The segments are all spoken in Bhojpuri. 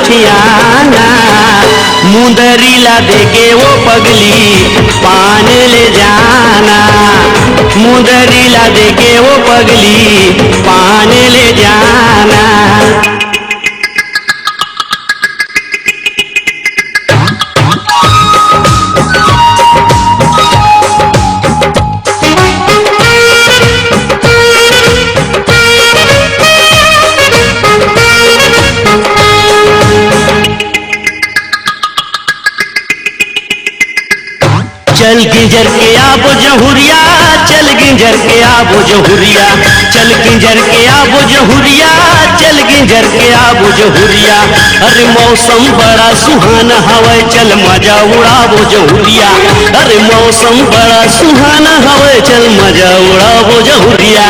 मथियाना, मुंदरी ला देके वो पगली पान ले जाना, मुंदरी ला देके वो पगली पान ले जाना। चल गिंजर के आबो जहुरिया, चल गिंजर के आबो जहुरिया, चल गिंजर के आबो जहुरिया, चल गिंजर के आबो जहुरिया। अरे मौसम बड़ा सुहाना हवे, चल मजा उड़ाबो जहुरिया। अरे मौसम बड़ा सुहाना हवे, चल मजा उड़ाबो जहुरिया।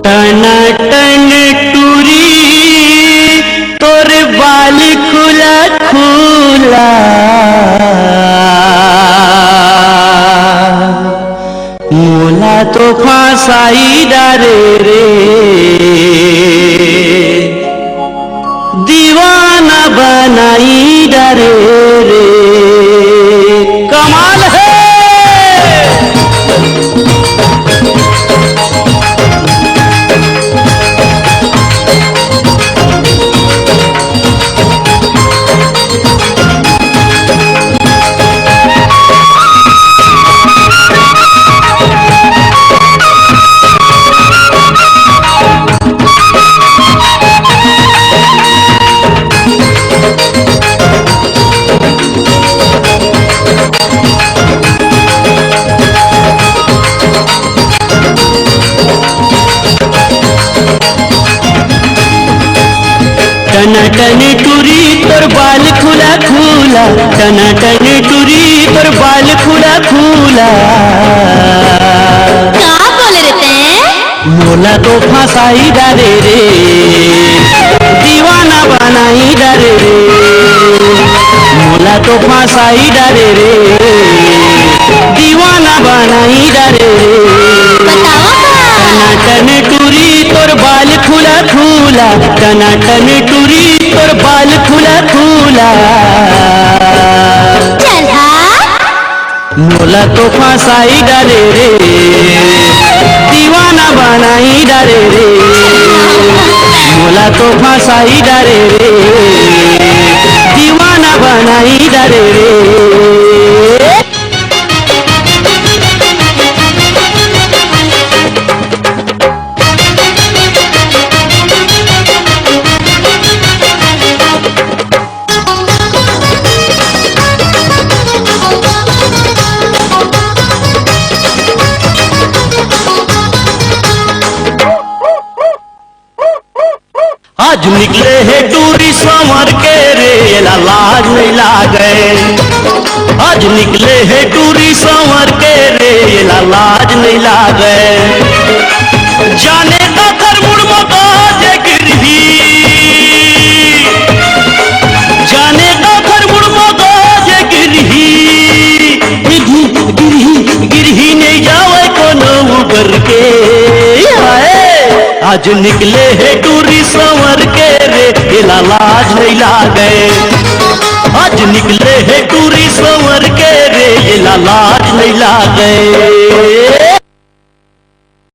टन टूरी तोर बाल खुला खुला, मोला तो फांसाई डारे रे, दीवाना बनाई डारे रे। कमाल है। टन टूरी तोर बाल खुला खुला, टन टूरी तोर बाल खुला खुला। क्या बोल रहे थे? मोला तो फांसाई डारे रे, दीवाना बनाई डारे रे, मोला तो फांसाई डारे रे, दीवाना बनाई डारे रे। टन टूरी तोर बाल खुला खुला, टन टूरी तोर बाल खुला खुला। मोला तो फांसाई डाले रे, दीवाना बनाई डाले रे, मोला तो फांसाई डाले रे, दीवाना बनाई डाले रे। आज निकले है टूरी संवर के रे, लाज नहीं लागे। आज निकले है टूरी संवर के रे, लाज नहीं लागे। जाने का कर मुड़मो बाजे गिरही, जाने का कर मुड़मो बाजे गिरही, गिरही नहीं जावे कोनो उबर के। आज निकले है टूरी संवर के रे, लाज नहीं लागे। आज निकले है टूरी संवर के रे, लाज नहीं लागे।